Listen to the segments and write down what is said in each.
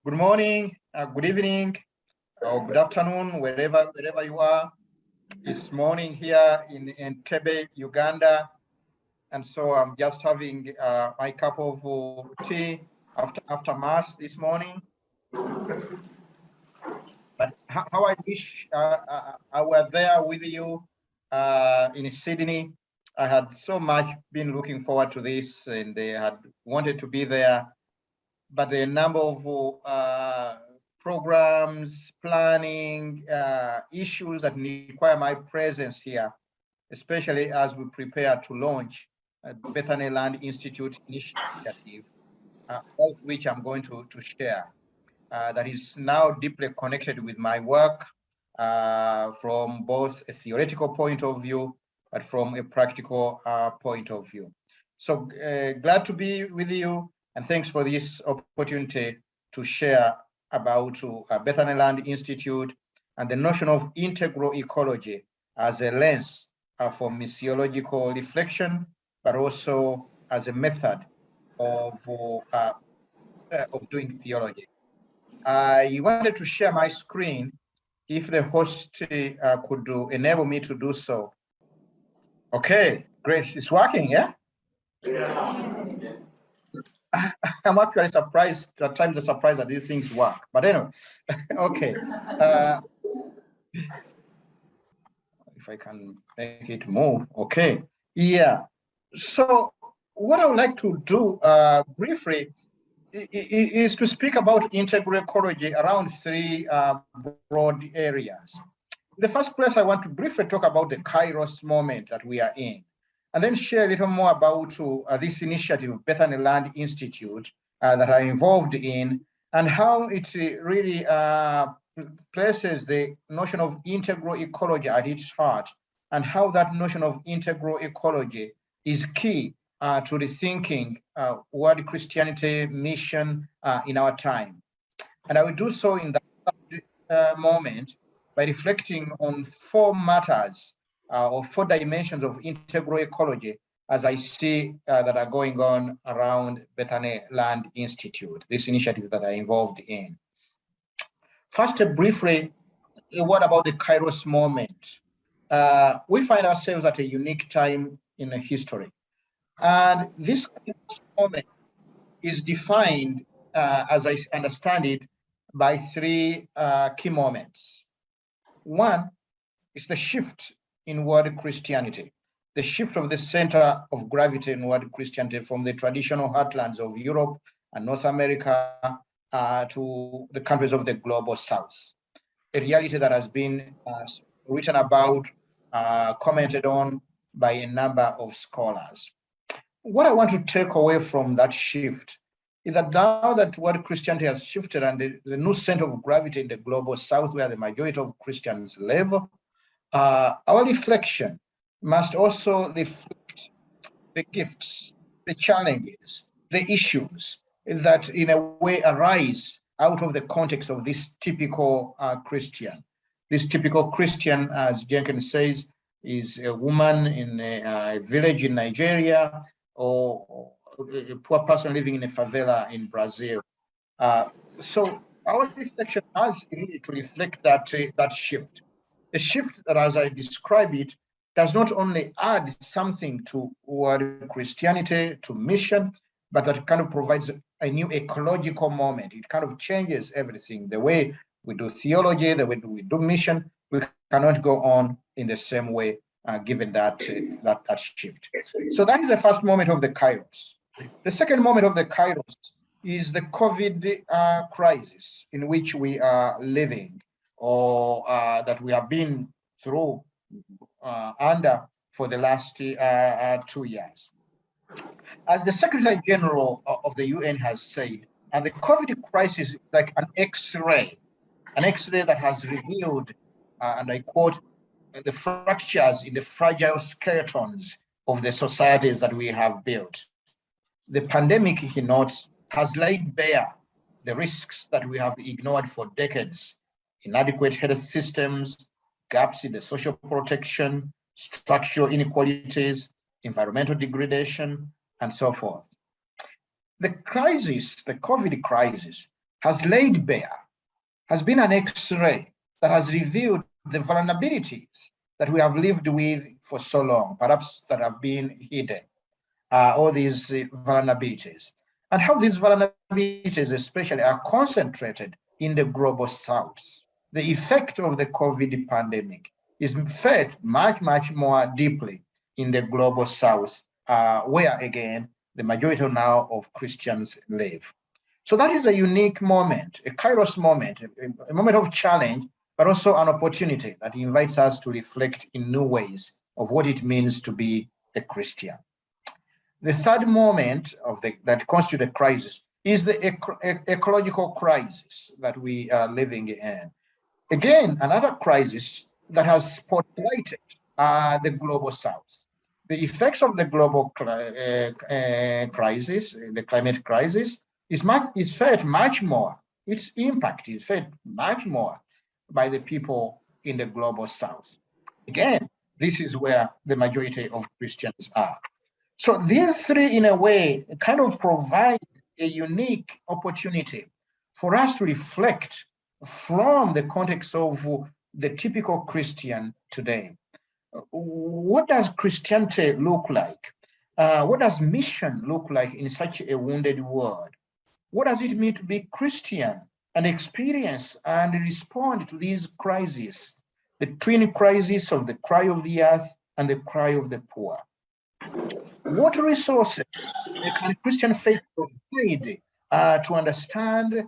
Good morning, good evening, or good afternoon, wherever you are. It's morning here in Entebbe, Uganda, and so I'm just having my cup of tea after mass this morning. But how I wish I were there with you in Sydney. I had so much been looking forward to this, and they had wanted to be there, but the number of programs, planning, issues that require my presence here, especially as we prepare to launch Bethany Land Institute initiative, about which I'm going to share, that is now deeply connected with my work from both a theoretical point of view, but from a practical point of view. So glad to be with you, and thanks for this opportunity to share about Bethany Land Institute and the notion of integral ecology as a lens for missiological reflection, but also as a method of doing theology. I wanted to share my screen if the host could enable me to do so. Okay, great. It's working, yeah? Yes. I'm actually surprised, at times I'm surprised that these things work. But anyway, okay. If I can make it move, okay. Yeah. So what I would like to do briefly is to speak about integral ecology around three broad areas. In the first place, I want to briefly talk about the Kairos moment that we are in, and then share a little more about this initiative, Bethany Land Institute, that I'm involved in, and how it really places the notion of integral ecology at its heart, and how that notion of integral ecology is key to rethinking world Christianity mission in our time. And I will do so in that moment by reflecting on four matters or four dimensions of integral ecology as I see that are going on around Bethany Land Institute, this initiative that I'm involved in. First, briefly, a word about the Kairos moment. We find ourselves at a unique time in history. And this moment is defined, as I understand it, by three key moments. One is the shift in world Christianity, the shift of the center of gravity in world Christianity from the traditional heartlands of Europe and North America to the countries of the global south. A reality that has been written about, commented on by a number of scholars. What I want to take away from that shift is that now that world Christianity has shifted and the new center of gravity in the global south, where the majority of Christians live, our reflection must also reflect the gifts, the challenges, the issues that in a way arise out of the context of this typical Christian. This typical Christian, as Jenkins says, is a woman in a village in Nigeria, or a poor person living in a favela in Brazil. So our reflection has really to reflect that shift. A shift that, as I describe it, does not only add something to world Christianity, to mission, but that kind of provides a new ecological moment. It kind of changes everything. The way we do theology, the way we do mission, we cannot go on in the same way given that shift. So that is the first moment of the Kairos. The second moment of the Kairos is the COVID crisis in which we are living, or that we have been through under for the last 2 years. As the Secretary General of the UN has said, and the COVID crisis is like an X-ray that has revealed, and I quote, the fractures in the fragile skeletons of the societies that we have built. The pandemic, he notes, has laid bare the risks that we have ignored for decades: inadequate health systems, gaps in the social protection, structural inequalities, environmental degradation, and so forth. The crisis, the COVID crisis, has laid bare, has been an X-ray that has revealed the vulnerabilities that we have lived with for so long, perhaps that have been hidden, all these vulnerabilities, and how these vulnerabilities especially are concentrated in the global south. The effect of the COVID pandemic is felt much, much more deeply in the global south, where again, the majority now of Christians live. So that is a unique moment, a kairos moment, a moment of challenge, but also an opportunity that invites us to reflect in new ways of what it means to be a Christian. The third moment that constitutes a crisis is the ecological crisis that we are living in. Again, another crisis that has spotlighted the global south. The effects of the global crisis, the climate crisis, is felt much more. Its impact is felt much more by the people in the global south. Again, this is where the majority of Christians are. So these three, in a way, kind of provide a unique opportunity for us to reflect from the context of the typical Christian today. What does Christianity look like? What does mission look like in such a wounded world? What does it mean to be Christian and experience and respond to these crises, the twin crises of the cry of the earth and the cry of the poor? What resources can Christian faith provide to understand,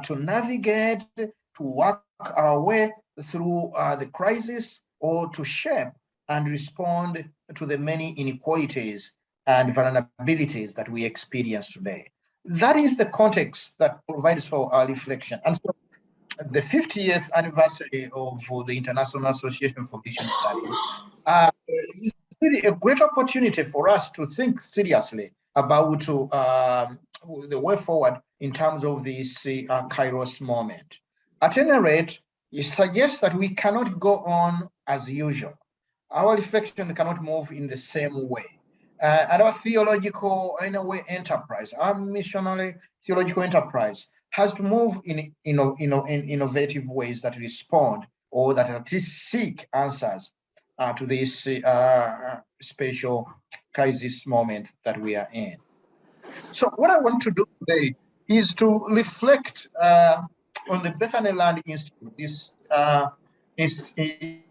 to navigate, to work our way through the crisis, or to shape and respond to the many inequalities and vulnerabilities that we experience today? That is the context that provides for our reflection. And so the 50th anniversary of the International Association for Mission Studies is really a great opportunity for us to think seriously about the way forward in terms of this kairos moment. At any rate, it suggests that we cannot go on as usual. Our reflection cannot move in the same way. And our theological, in a way, enterprise, our missionary theological enterprise has to move in innovative ways that respond or that at least seek answers to this special crisis moment that we are in. So what I want to do today is to reflect on the Bethany Land Institute, this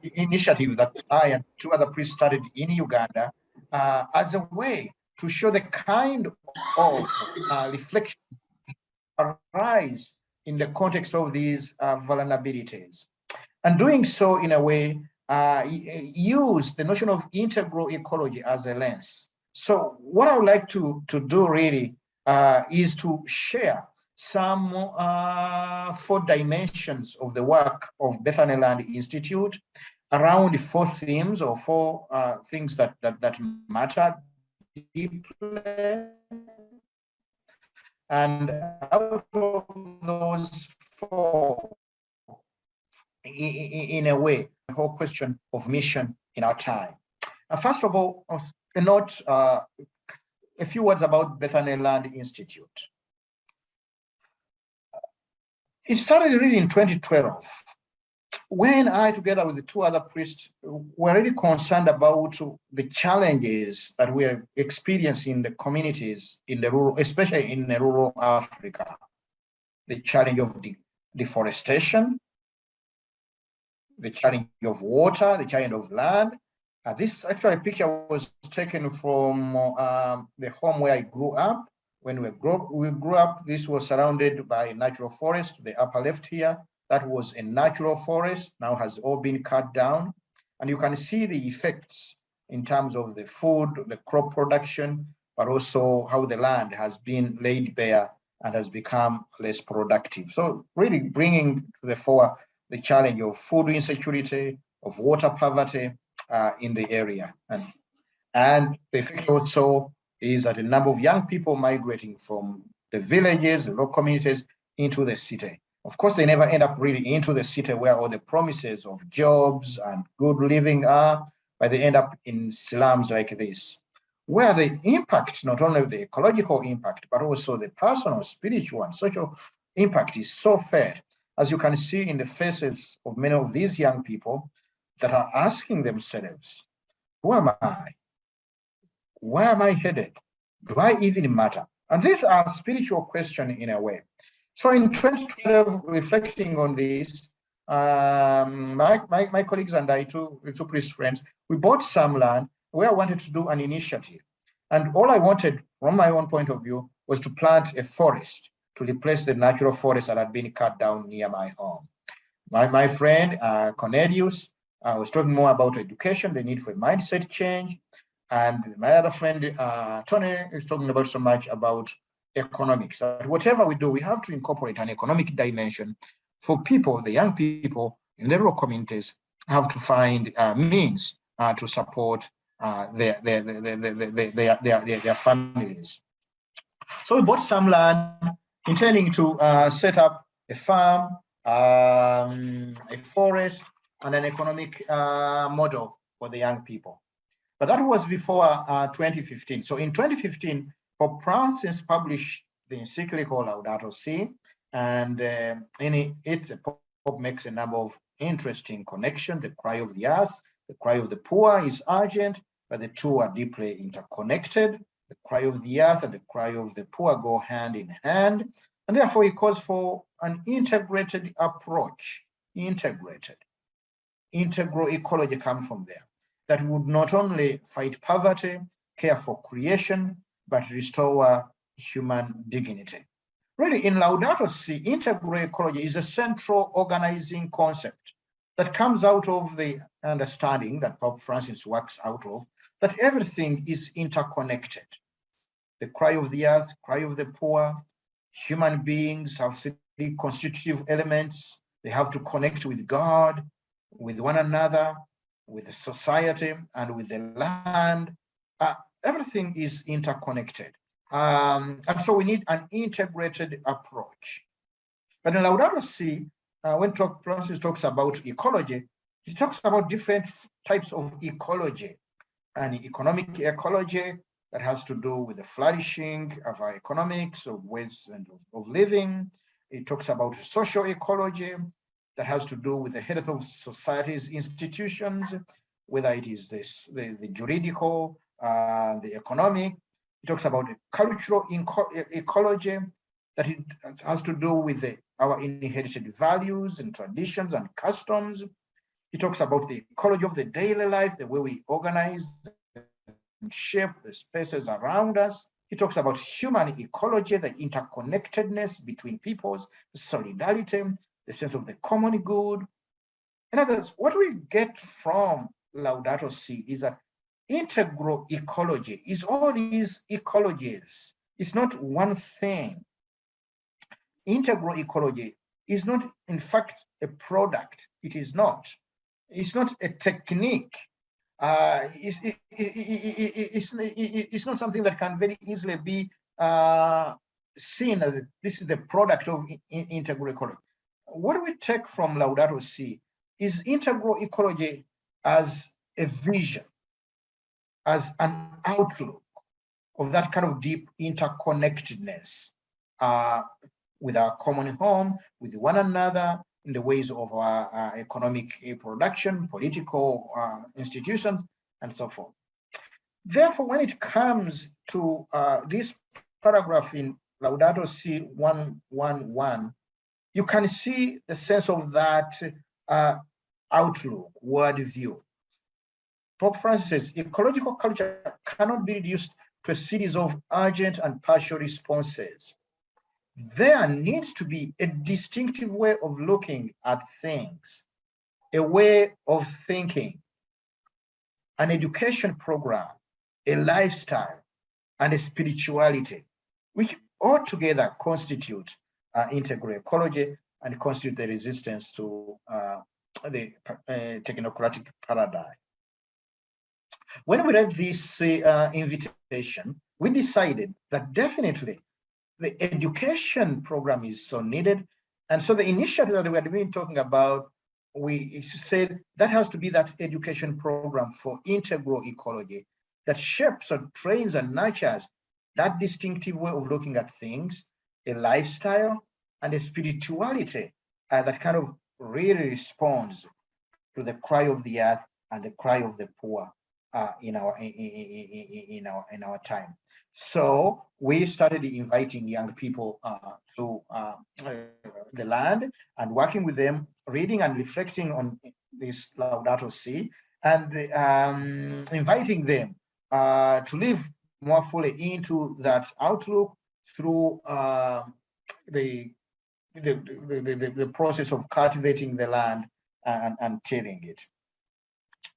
initiative that I and two other priests started in Uganda, as a way to show the kind of reflection arise in the context of these vulnerabilities. And doing so in a way, use the notion of integral ecology as a lens. So what I would like to do really is to share some 4 dimensions of the work of Bethany Land Institute around 4 themes or 4 things that matter deeply. And out of those 4, in a way, the whole question of mission in our time. First of all, a note, a few words about Bethany Land Institute. It started really in 2012, when I, together with the 2 other priests, were really concerned about the challenges that we are experiencing in the communities in the rural, especially in the rural Africa. The challenge of deforestation, the challenge of water, the challenge of land. This actually picture was taken from the home where I grew up. When we grew up, this was surrounded by natural forest, the upper left here. That was a natural forest, now has all been cut down. And you can see the effects in terms of the food, the crop production, but also how the land has been laid bare and has become less productive. So really bringing to the fore the challenge of food insecurity, of water poverty in the area. And the effect also is that a number of young people migrating from the villages, the local communities, into the city. Of course, they never end up really into the city where all the promises of jobs and good living are, but they end up in slums like this, where the impact, not only the ecological impact, but also the personal, spiritual, and social impact is so felt, as you can see in the faces of many of these young people that are asking themselves, who am I? Where am I headed? Do I even matter? And these are spiritual questions in a way. So in 2012, reflecting on this, my colleagues and I, two priest friends, we bought some land where I wanted to do an initiative. And all I wanted, from my own point of view, was to plant a forest to replace the natural forest that had been cut down near my home. My friend, Cornelius, was talking more about education, the need for a mindset change. And my other friend, Tony, is talking about so much about economics. Whatever we do, we have to incorporate an economic dimension for people, the young people in the rural communities have to find means to support their families. So we bought some land, intending to set up a farm, a forest, and an economic model for the young people. But that was before 2015. So in 2015, Pope Francis published the encyclical Laudato Si, and in it, the Pope makes a number of interesting connections. The cry of the earth, the cry of the poor is urgent, but the two are deeply interconnected. The cry of the earth and the cry of the poor go hand in hand, and therefore he calls for an integrated approach. Integral ecology comes from there, that would not only fight poverty, care for creation, but restore human dignity. Really, in Laudato Si, integral ecology is a central organizing concept that comes out of the understanding that Pope Francis works out of, that everything is interconnected. The cry of the earth, cry of the poor, human beings have three constitutive elements. They have to connect with God, with one another, with the society, and with the land. Everything is interconnected. And so we need an integrated approach. But in Laudato Si, when Francis talks about ecology, he talks about different types of ecology. An economic ecology that has to do with the flourishing of our economics, of ways and of living. It talks about social ecology that has to do with the health of society's institutions, whether it is the juridical, the economic. It talks about the cultural ecology, that it has to do with our inherited values and traditions and customs. It talks about the ecology of the daily life, the way we organize and shape the spaces around us. He talks about human ecology, the interconnectedness between peoples, the solidarity, the sense of the common good. In other words, what we get from Laudato Si is that integral ecology is all these ecologies. It's not one thing. Integral ecology is not, in fact, a product. It is not. It's not a technique. It's not something that can very easily be seen as this is the product of integral ecology. What we take from Laudato Si is integral ecology as a vision, as an outlook of that kind of deep interconnectedness with our common home, with one another, in the ways of our economic production, political institutions, and so forth. Therefore, when it comes to this paragraph in Laudato Si 111, you can see the sense of that outlook, worldview. Pope Francis says, ecological culture cannot be reduced to a series of urgent and partial responses. There needs to be a distinctive way of looking at things, a way of thinking, an education program, a lifestyle, and a spirituality, which all together constitute integral ecology and constitute the resistance to the technocratic paradigm. When we read this invitation, we decided that definitely the education program is so needed. And so the initiative that we had been talking about, we said that has to be that education program for integral ecology that shapes and trains and nurtures that distinctive way of looking at things, a lifestyle, and a spirituality that kind of really responds to the cry of the earth and the cry of the poor in our time. So we started inviting young people to the land and working with them, reading and reflecting on this Laudato Si, and inviting them to live more fully into that outlook through the process of cultivating the land and tilling it.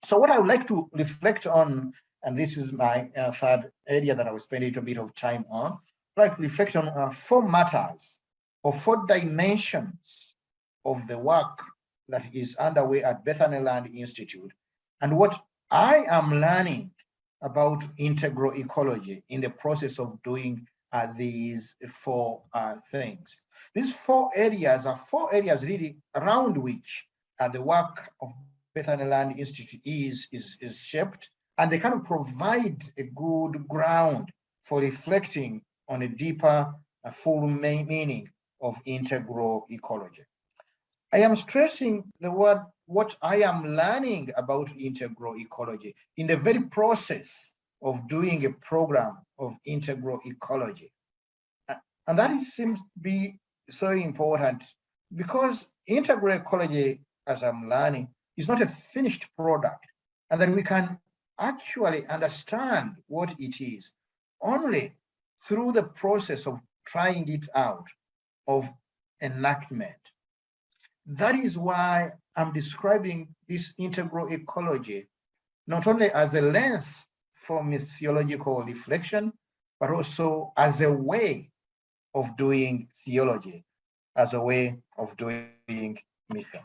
So what I would like to reflect on, and this is my third area that I will spend a little bit of time on, I'd like to reflect on 4 matters or 4 dimensions of the work that is underway at Bethany Land Institute, and what I am learning about integral ecology in the process of doing these 4 things. These 4 areas are 4 areas really around which the work of Bethany Land Institute is shaped, and they kind of provide a good ground for reflecting on a deeper, full meaning of integral ecology. I am stressing the word, what I am learning about integral ecology in the very process of doing a program of integral ecology. And that seems to be so important, because integral ecology, as I'm learning, is not a finished product, and that we can actually understand what it is only through the process of trying it out, of enactment. That is why I'm describing this integral ecology not only as a lens for missiological reflection, but also as a way of doing theology, as a way of doing mission.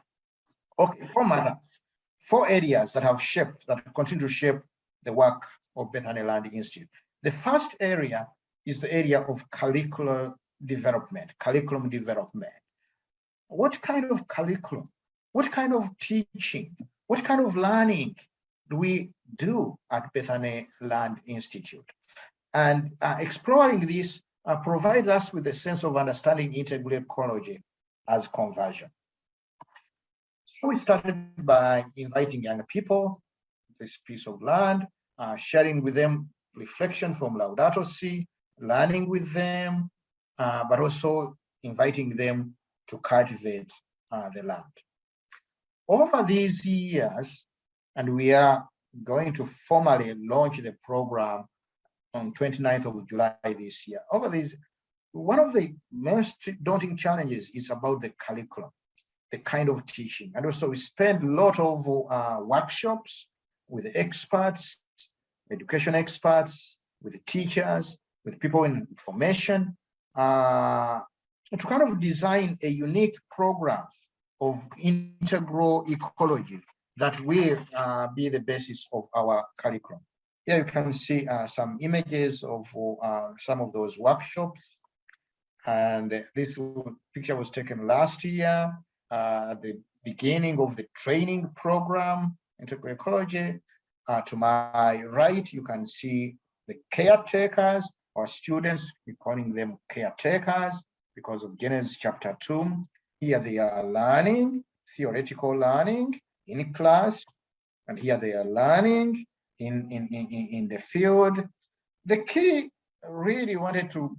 Okay, 4 matters, 4 areas that have shaped, that continue to shape the work of Bethany Land Institute. The first area is the area of curriculum development. What kind of curriculum, what kind of teaching, what kind of learning do we do at Bethany Land Institute? And exploring this provides us with a sense of understanding integral ecology as conversion. So we started by inviting young people to this piece of land, sharing with them reflection from Laudato Si, learning with them, but also inviting them to cultivate the land. Over these years, and we are going to formally launch the program on 29th of July this year. Over these, one of the most daunting challenges is about the curriculum, the kind of teaching. And also we spend a lot of workshops with experts, education experts, with the teachers, with people in information, to kind of design a unique program of integral ecology that will be the basis of our curriculum. Here you can see some images of some of those workshops. And this picture was taken last year, at the beginning of the training program, integral ecology. To my right, you can see the caretakers, or students, we're calling them caretakers because of Genesis chapter 2. Here they are learning, theoretical learning in class, and here they are learning in the field. The key really wanted to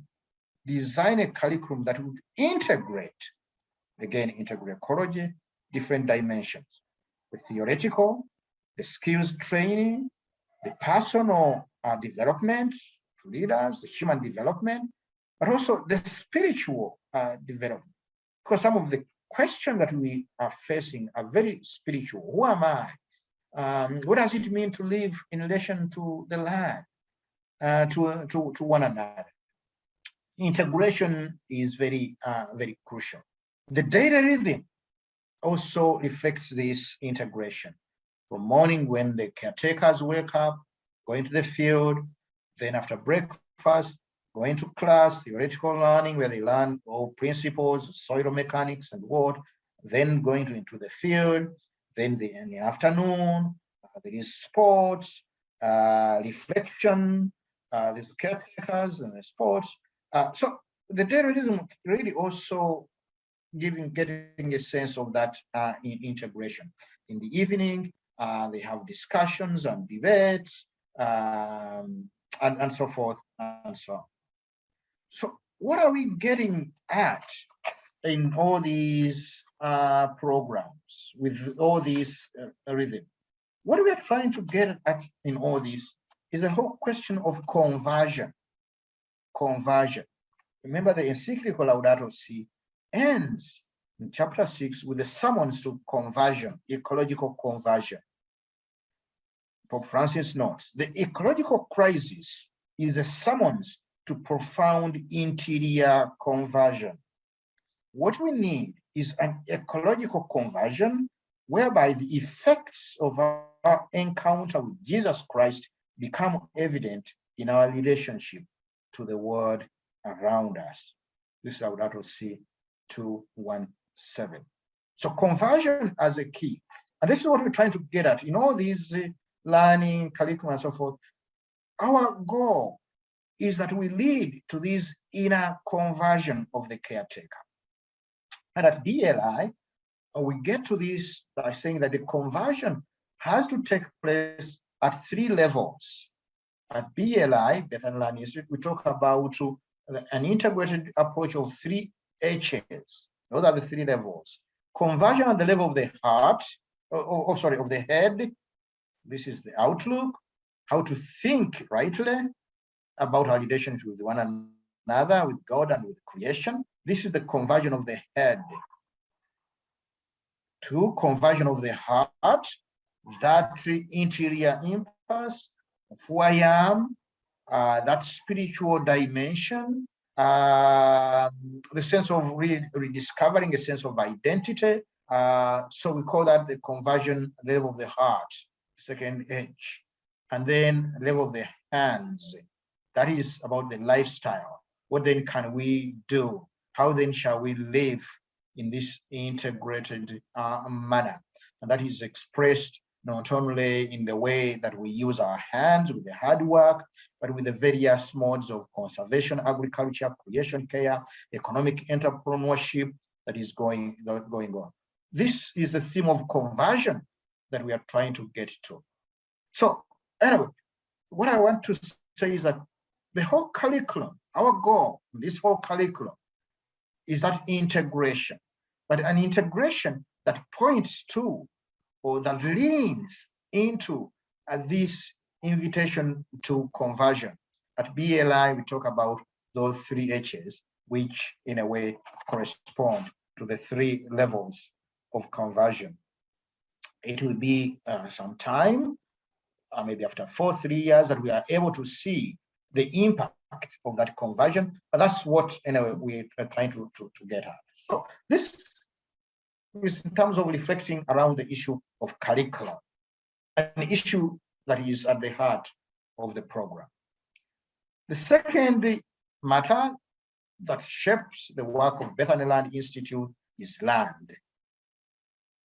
design a curriculum that would integrate, again, integral ecology, different dimensions, the theoretical, the skills training, the personal development to leaders, the human development, but also the spiritual development. Because some of the questions that we are facing are very spiritual. Who am I? What does it mean to live in relation to the land, to one another? Integration is very, very crucial. The daily rhythm also reflects this integration. From morning when the caretakers wake up, going to the field, then after breakfast, going to class, theoretical learning where they learn all principles, soil mechanics and what, then going into the field, then in the afternoon, there is sports, reflection, there's caretakers and the sports. So the daily rhythm really also getting a sense of that integration. In the evening, they have discussions and debates, and so forth and so on. So what are we getting at in all these programs with all these rhythm? What we are trying to get at in all this is the whole question of conversion. Conversion. Remember, the encyclical Laudato Si ends in chapter 6 with the summons to conversion, ecological conversion. Pope Francis notes, the ecological crisis is a summons to profound interior conversion. What we need is an ecological conversion whereby the effects of our encounter with Jesus Christ become evident in our relationship to the world around us. This is Laudato Si 2:1-7. So conversion as a key. And this is what we're trying to get at. In all these learning, curriculum, and so forth, our goal is that we lead to this inner conversion of the caretaker. And at BLI, we get to this by saying that the conversion has to take place at 3 levels. At BLI, Bethany Learning Institute, we talk about an integrated approach of 3 H's. Those are the 3 levels. Conversion at the level of the heart, of the head. This is the outlook, how to think rightly about our relationship with one another, with God, and with creation. This is the conversion of the head. 2, conversion of the heart, that interior impulse of who I am, that spiritual dimension, the sense of rediscovering a sense of identity. So we call that the conversion level of the heart, 2nd H. And then level of the hands. That is about the lifestyle. What then can we do? How then shall we live in this integrated manner? And that is expressed not only in the way that we use our hands with the hard work, but with the various modes of conservation, agriculture, creation care, economic entrepreneurship that is going on. This is the theme of conversion that we are trying to get to. So anyway, what I want to say is that the whole curriculum, our goal, this whole curriculum, is that integration, but an integration that points to or that leans into this invitation to conversion. At BLI, we talk about those 3 H's, which in a way correspond to the 3 levels of conversion. It will be some time, maybe after 3 years, that we are able to see the impact of that conversion, but that's what anyway we are trying to get at. So this is in terms of reflecting around the issue of curriculum, an issue that is at the heart of the program. The second matter that shapes the work of Bethany Land Institute is land.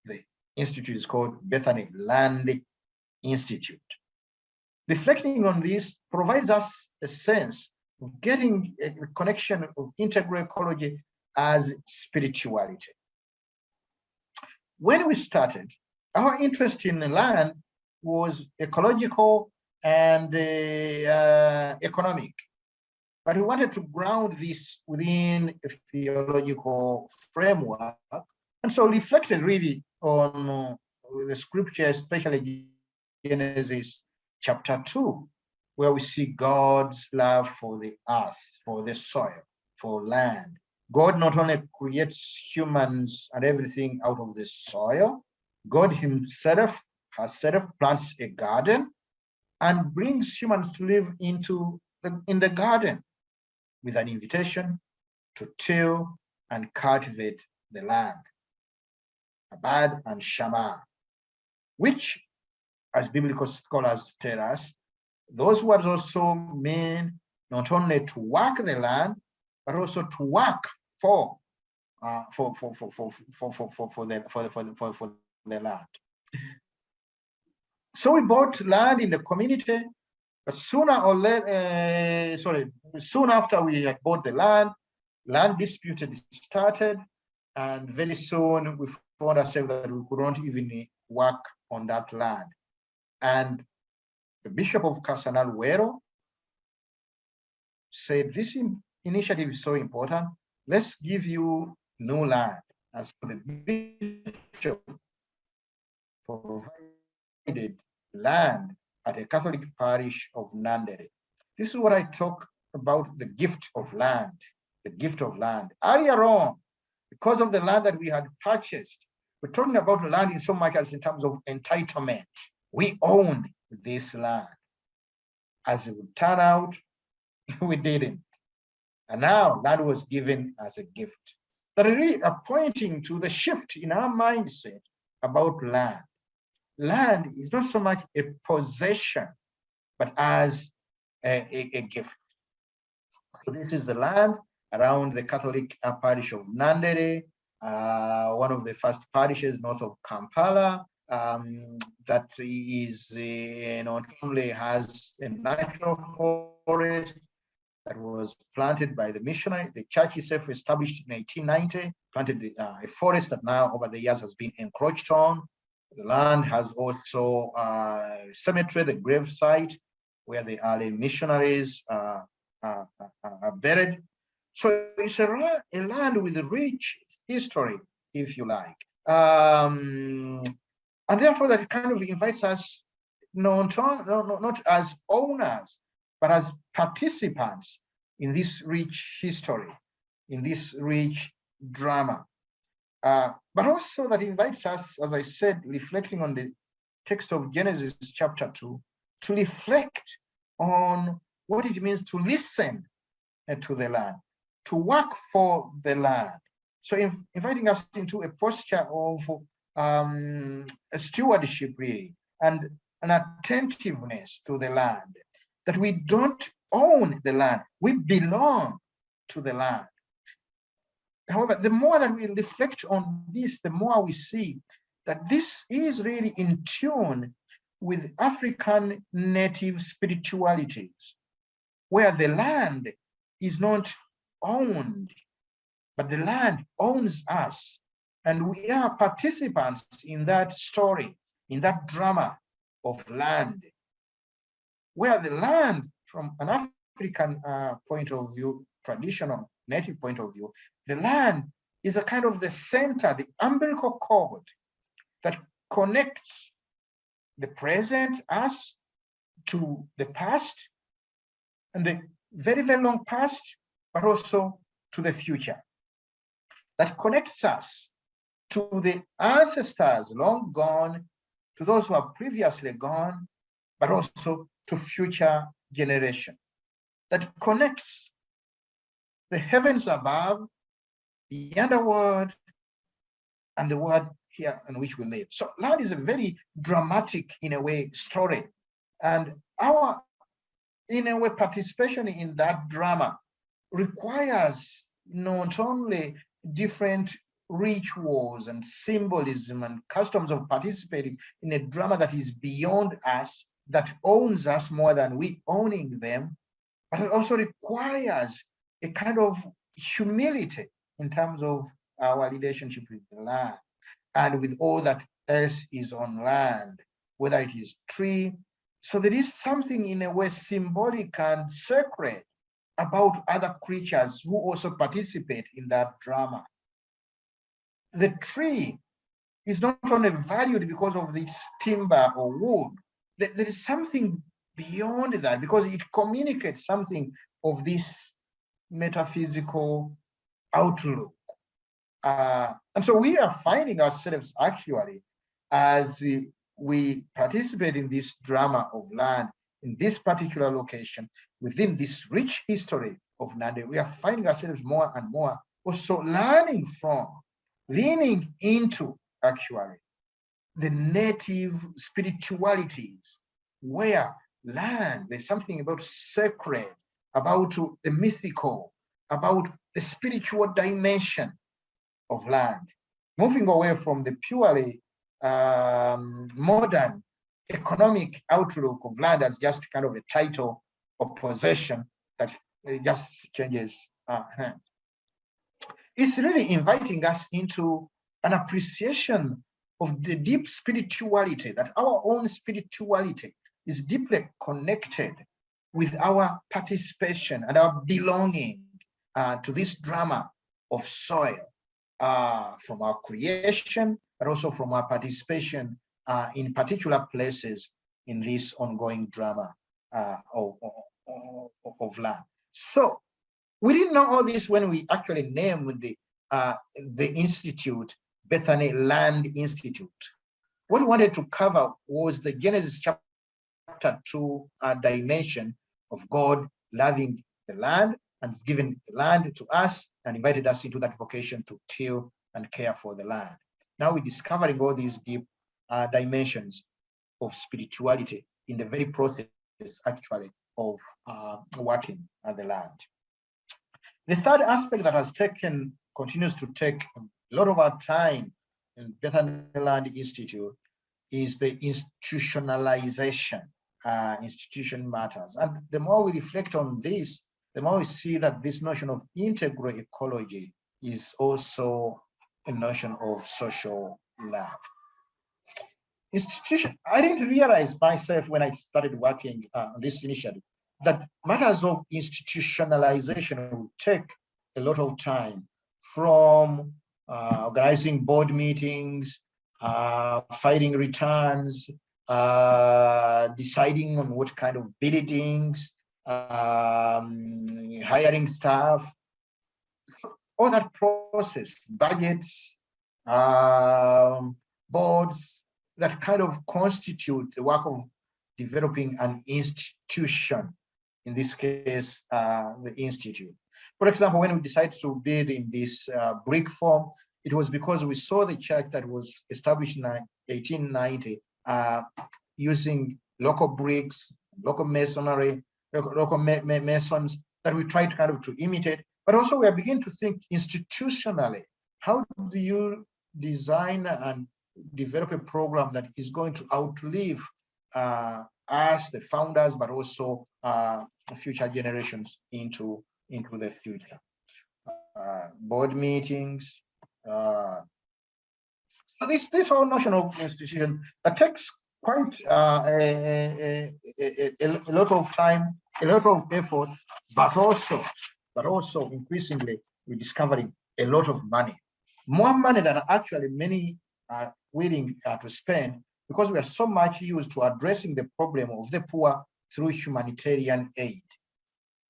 The institute is called Bethany Land Institute. Reflecting on this provides us a sense of getting a connection of integral ecology as spirituality. When we started, our interest in the land was ecological and economic, but we wanted to ground this within a theological framework, and so reflected really on the scripture, especially Genesis chapter 2, where we see God's love for the earth, for the soil, for land. God not only creates humans and everything out of the soil, God himself plants a garden and brings humans to live in the garden with an invitation to till and cultivate the land. Abad and Shama, which, as biblical scholars tell us, those words also mean not only to work the land, but also to work for the land. So we bought land in the community, but soon after we had bought the land dispute started, And very soon we found ourselves that we could not even work on that land. And the Bishop of Kasanal-Wero said, this initiative is so important, let's give you new land. And so the Bishop provided land at a Catholic parish of Nandere. This is what I talk about, the gift of land, the gift of land. Earlier on, because of the land that we had purchased, we're talking about land in so much as in terms of entitlement. We owned this land. As it would turn out, we didn't. And now land was given as a gift. That really are pointing to the shift in our mindset about land. Land is not so much a possession, but as a gift. So this is the land around the Catholic parish of Nandere, one of the first parishes north of Kampala, that is not only has a natural forest that was planted by the missionary. The church itself established in 1890, planted a forest that now over the years has been encroached on. The land has also a cemetery, the grave site, where the early missionaries are buried. So it's a land with a rich history, if you like. And therefore that kind of invites us not as owners, but as participants in this rich history, in this rich drama. But also that invites us, as I said, reflecting on the text of Genesis chapter 2, to reflect on what it means to listen to the land, to work for the land. So inviting us into a posture of a stewardship, really, and an attentiveness to the land, that we don't own the land, we belong to the land. However, the more that we reflect on this, the more we see that this is really in tune with African native spiritualities, where the land is not owned, but the land owns us. And we are participants in that story, in that drama of land, where the land, from an African point of view, traditional native point of view, the land is a kind of the center, the umbilical cord that connects the present us to the past, and the very, very long past, but also to the future. That connects us to the ancestors long gone, to those who are previously gone, but also to future generation. That connects the heavens above, the underworld, and the world here in which we live. So land is a very dramatic, in a way, story. And our, in a way, participation in that drama requires not only different rituals and symbolism and customs of participating in a drama that is beyond us, that owns us more than we owning them, but it also requires a kind of humility in terms of our relationship with the land and with all that else is on land, whether it is tree. So there is something in a way symbolic and sacred about other creatures who also participate in that drama. The tree is not only valued because of its timber or wood. There is something beyond that, because it communicates something of this metaphysical outlook. And so we are finding ourselves actually, as we participate in this drama of land in this particular location, within this rich history of Nande, we are finding ourselves more and more also learning from, leaning into actually the native spiritualities, where land, there's something about sacred, about the mythical, about the spiritual dimension of land, moving away from the purely modern economic outlook of land as just kind of a title or possession that just changes hands. it's really inviting us into an appreciation of the deep spirituality, that our own spirituality is deeply connected with our participation and our belonging to this drama of soil, from our creation, but also from our participation in particular places in this ongoing drama of land. So we didn't know all this when we actually named the institute Bethany Land Institute. What we wanted to cover was the Genesis chapter 2 dimension of God loving the land and giving the land to us and invited us into that vocation to till and care for the land. Now we're discovering all these deep dimensions of spirituality in the very process, actually, of working at the land. The third aspect that continues to take a lot of our time in Bethany Land Institute is the institutionalization. Institution matters. And the more we reflect on this, the more we see that this notion of integral ecology is also a notion of social love. I didn't realize myself when I started working on this initiative that matters of institutionalization will take a lot of time, from organizing board meetings, filing returns, deciding on what kind of buildings, hiring staff, all that process, budgets, boards, that kind of constitute the work of developing an institution, in this case, the institute. For example, when we decided to build in this brick form, it was because we saw the church that was established in 1890 using local bricks, local masonry, local masons that we tried kind of to imitate. But also we are beginning to think institutionally. How do you design and develop a program that is going to outlive us, the founders, but also future generations into the future? Board meetings. So this whole notion of institution that takes quite a lot of time, a lot of effort, but also increasingly we're discovering a lot of money, more money than actually many are willing to spend, because we are so much used to addressing the problem of the poor through humanitarian aid.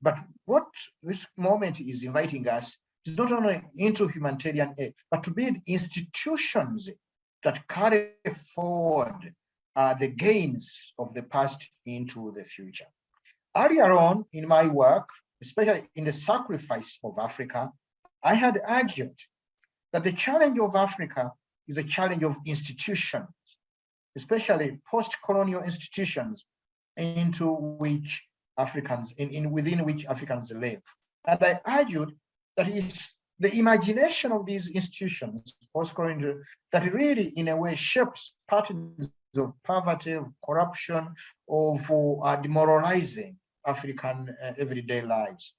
But what this moment is inviting us is not only into humanitarian aid, but to build institutions that carry forward the gains of the past into the future. Earlier on in my work, especially in the sacrifice of Africa, I had argued that the challenge of Africa is a challenge of institutions, especially post-colonial institutions into which Africans, within which Africans live. And I argued that it's the imagination of these institutions, post-colonial, that really, in a way, shapes patterns of poverty, of corruption, of demoralizing African everyday lives.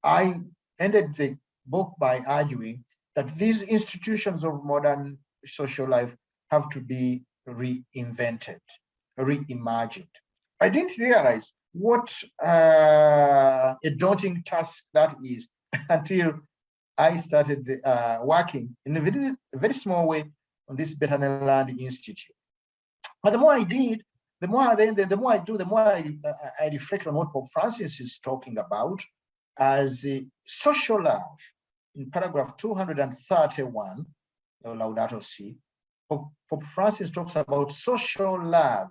I ended the book by arguing that these institutions of modern social life have to be reinvented, reimagined. I didn't realize what a daunting task that is until I started working in a very small way on this Bethany Land Institute. But the more I did, the more I reflect on what Pope Francis is talking about as social love. In paragraph 231, Laudato Si, Pope Francis talks about social love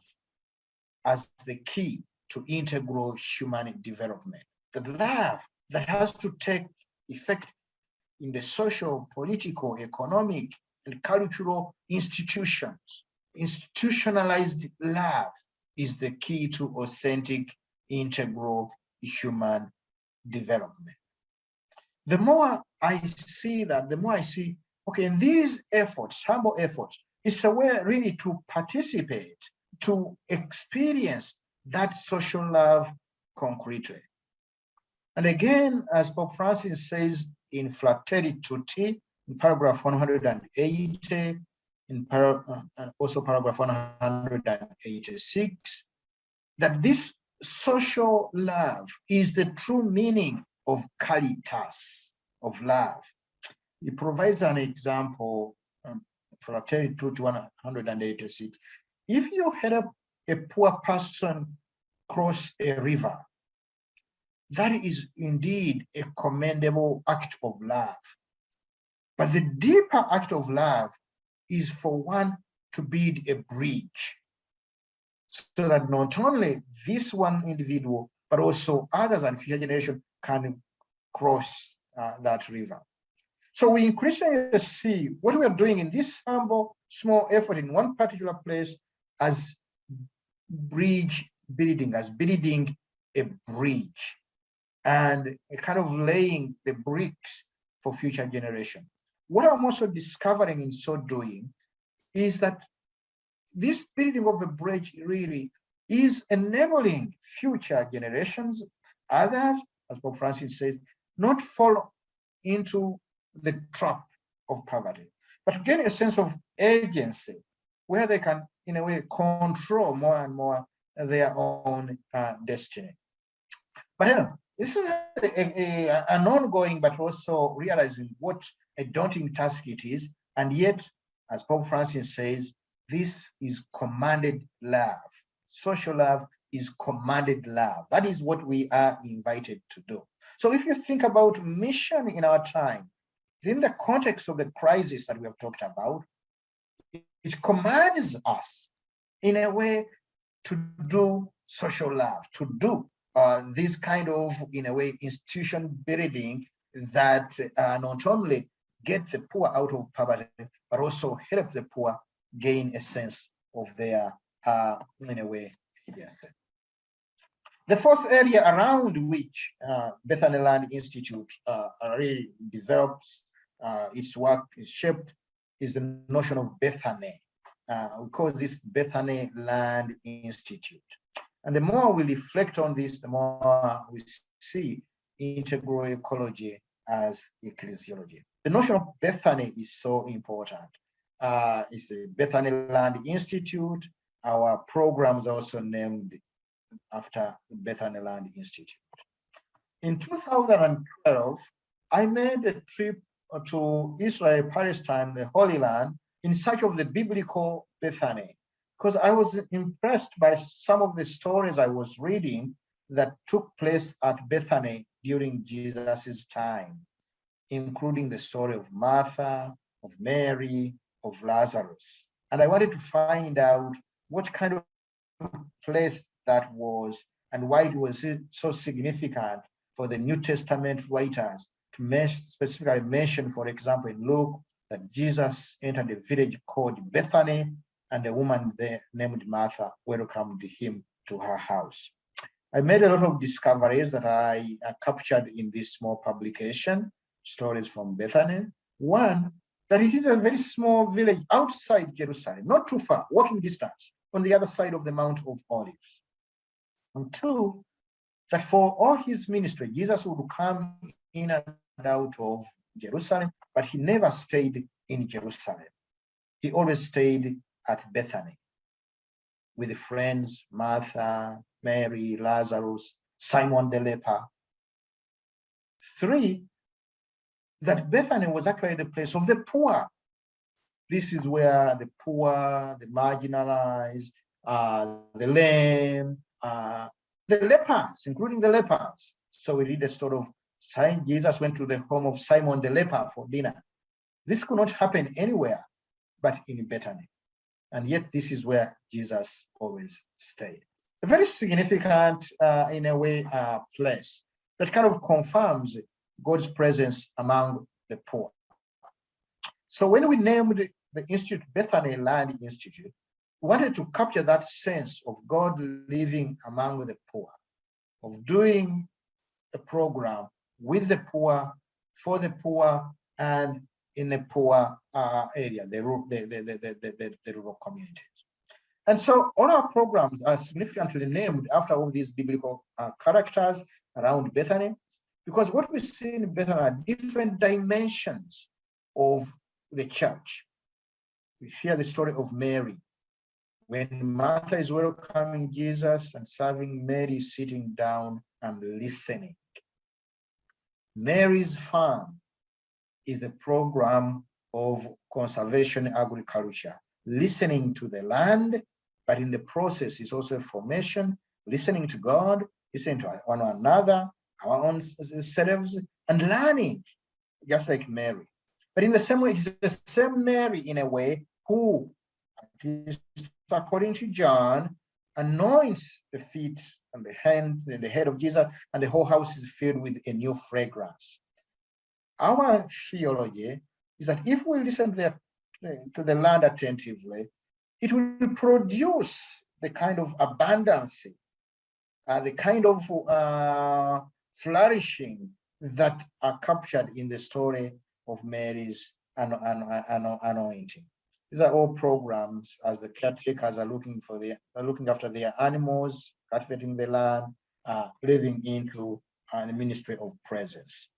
as the key to integral human development. The love that has to take effect in the social, political, economic, and cultural institutions. Institutionalized love is the key to authentic, integral human development. The more I see that, the more I see, okay, in these efforts, humble efforts, it's a way really to participate, to experience that social love concretely. And again, as Pope Francis says in Fratelli Tutti, in paragraph 180, and also paragraph 186, that this social love is the true meaning of caritas, of love. He provides an example, Fratelli Tutti 186. If you help a poor person cross a river, that is indeed a commendable act of love. But the deeper act of love is for one to build a bridge so that not only this one individual, but also others and future generations can cross that river. So we increasingly see what we are doing in this humble, small effort in one particular place as bridge building, as building a bridge and kind of laying the bricks for future generation. What I'm also discovering in so doing is that this building of the bridge really is enabling future generations, others, as Pope Francis says, not fall into the trap of poverty, but to gain a sense of agency where they can, in a way, control more and more their own destiny. But anyway, this is an ongoing, but also realizing what a daunting task it is. And yet, as Pope Francis says, this is commanded love. Social love is commanded love. That is what we are invited to do. So if you think about mission in our time, in the context of the crisis that we have talked about, it commands us in a way to do social love, to do this kind of, in a way, institution building that not only get the poor out of poverty, but also help the poor gain a sense of their, in a way, agency. The fourth area around which Bethany Land Institute really develops its work, is shaped, is the notion of Bethany. We call this Bethany Land Institute. And the more we reflect on this, the more we see integral ecology as ecclesiology. The notion of Bethany is so important. It's the Bethany Land Institute. Our programs are also named after the Bethany Land Institute. In 2012, I made a trip to Israel, Palestine, the Holy Land, in search of the biblical Bethany, because I was impressed by some of the stories I was reading that took place at Bethany during Jesus's time, including the story of Martha, of Mary, of Lazarus. And I wanted to find out what kind of place that was and why it was so significant for the New Testament writers to specifically mention, for example, in Luke, that Jesus entered a village called Bethany, and a woman there named Martha welcomed him to her house. I made a lot of discoveries that I captured in this small publication, Stories from Bethany. One, that it is a very small village outside Jerusalem, not too far, walking distance, on the other side of the Mount of Olives. And two, that for all his ministry, Jesus would come in and out of Jerusalem, but he never stayed in Jerusalem. He always stayed at Bethany with the friends, Martha, Mary, Lazarus, Simon the leper. Three, that Bethany was actually the place of the poor. This is where the poor, the marginalized, the lame, the lepers, including the lepers. So we read the story of Jesus went to the home of Simon the leper for dinner. This could not happen anywhere but in Bethany. And yet this is where Jesus always stayed. A very significant, in a way, place that kind of confirms God's presence among the poor. So when we named the institute Bethany Land Institute, we wanted to capture that sense of God living among the poor, of doing a program with the poor, for the poor, and in the poor area, the rural communities. And so all our programs are significantly named after all these biblical characters around Bethany. Because what we see in Bethany are different dimensions of the church. We hear the story of Mary. When Martha is welcoming Jesus and serving, Mary is sitting down and listening. Mary's farm is the program of conservation agriculture, listening to the land, but in the process is also formation, listening to God, listening to one another, our own selves, and learning, just like Mary. But in the same way, it is the same Mary in a way who, according to John, anoints the feet and the hand and the head of Jesus, and the whole house is filled with a new fragrance. Our theology is that if we listen to the land attentively, it will produce the kind of abundance, the kind of flourishing that are captured in the story of Mary's anointing. These are all programs as the caretakers are looking after their animals, cultivating the land, living into the ministry of presence.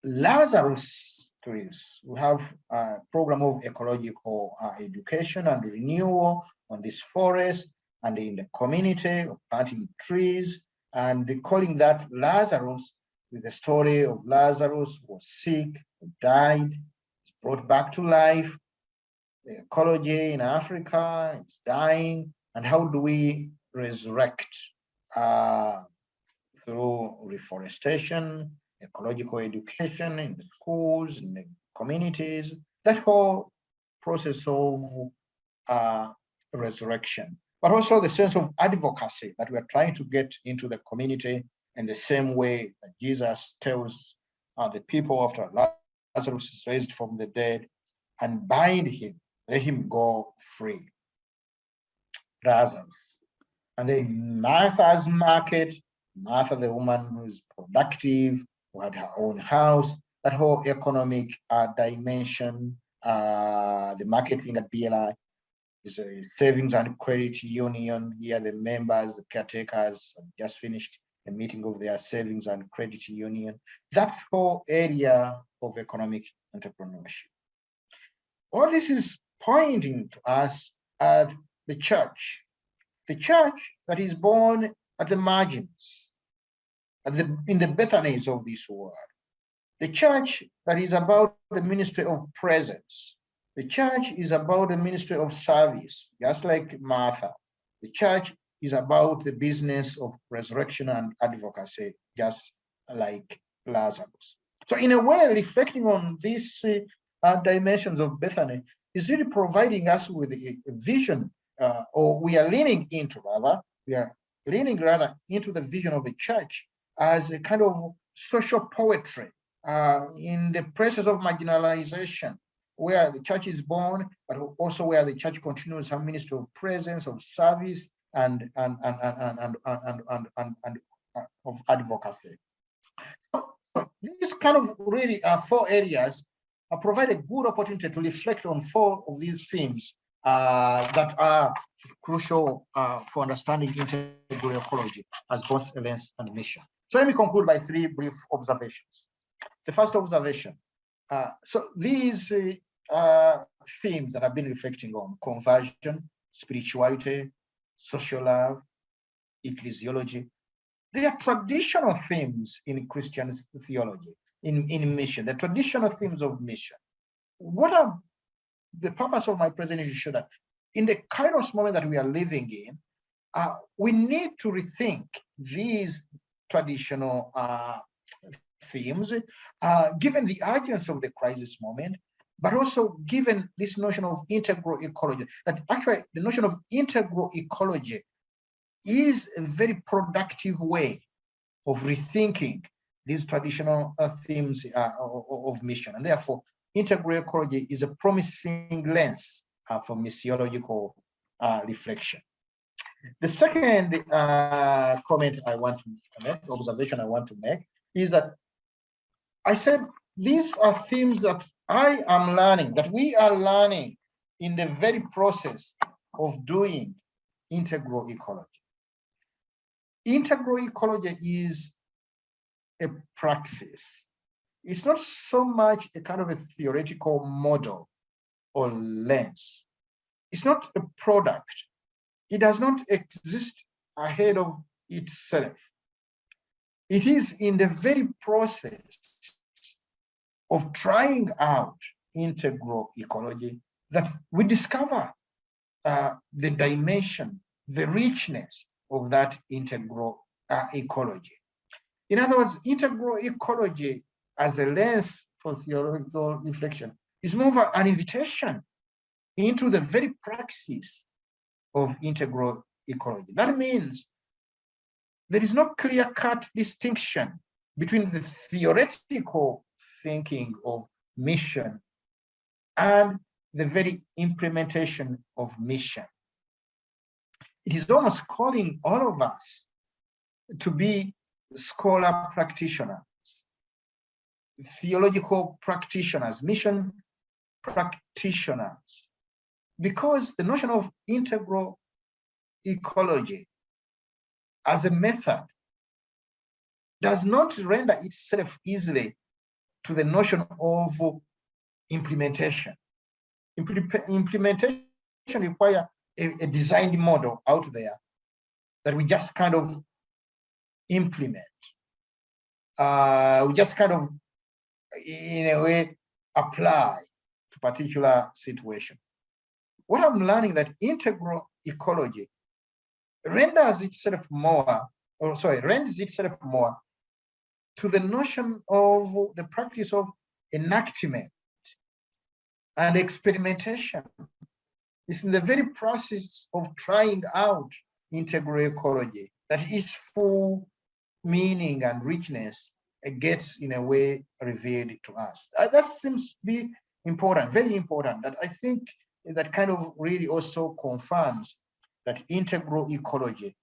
Lazarus trees. We have a program of ecological education and renewal on this forest and in the community of planting trees, and calling that Lazarus, with the story of Lazarus who was sick, who died, is brought back to life. The ecology in Africa is dying, and how do we resurrect through reforestation, ecological education in the schools, in the communities, that whole process of resurrection, but also the sense of advocacy that we are trying to get into the community in the same way that Jesus tells the people after Lazarus is raised from the dead, and bind him, let him go free. Lazarus. And then Martha's market, Martha, the woman who is productive, who had her own house, that whole economic dimension, the marketing at BLI is a savings and credit union. Here, the members, the caretakers, have just finished a meeting of their savings and credit union. That's whole area of economic entrepreneurship. All this is pointing to us at the church that is born at the margins, in the Bethanies of this world. The church that is about the ministry of presence. The church is about the ministry of service, just like Martha. The church is about the business of resurrection and advocacy, just like Lazarus. So in a way, reflecting on these dimensions of Bethany is really providing us with a vision, or we are leaning into the vision of the church as a kind of social poetry in the process of marginalization, where the church is born, but also where the church continues her ministry of presence, of service, and of advocacy. So these kind of really are four areas provide a good opportunity to reflect on four of these themes that are crucial for understanding integral ecology as both events and mission. So let me conclude by three brief observations. The first observation, so these themes that I've been reflecting on: conversion, spirituality, social love, ecclesiology, they are traditional themes in Christian theology, in mission, the traditional themes of mission. What are the purpose of my presentation? To show that in the Kairos moment that we are living in, we need to rethink these traditional themes, given the urgency of the crisis moment, but also given this notion of integral ecology, that actually the notion of integral ecology is a very productive way of rethinking these traditional themes of mission. And therefore, integral ecology is a promising lens for missiological reflection. The second comment I want to make, observation I want to make, is that I said these are themes that I am learning, that we are learning in the very process of doing integral ecology. Integral ecology is a praxis. It's not so much a kind of a theoretical model or lens. It's not a product. It does not exist ahead of itself. It is in the very process of trying out integral ecology that we discover the dimension, the richness of that integral ecology. In other words, integral ecology as a lens for theological reflection is more of an invitation into the very praxis of integral ecology. That means there is no clear-cut distinction between the theoretical thinking of mission and the very implementation of mission. It is almost calling all of us to be scholar practitioners, theological practitioners, mission practitioners, because the notion of integral ecology as a method does not render itself easily to the notion of implementation. Implementation requires a designed model out there that we just kind of implement. We just kind of, in a way, apply to particular situation. What I'm learning that integral ecology lends itself more to the notion of the practice of enactment and experimentation. It's in the very process of trying out integral ecology that its full meaning and richness gets, in a way, revealed to us. That seems to be important, very important, that I think that kind of really also confirms that integral ecology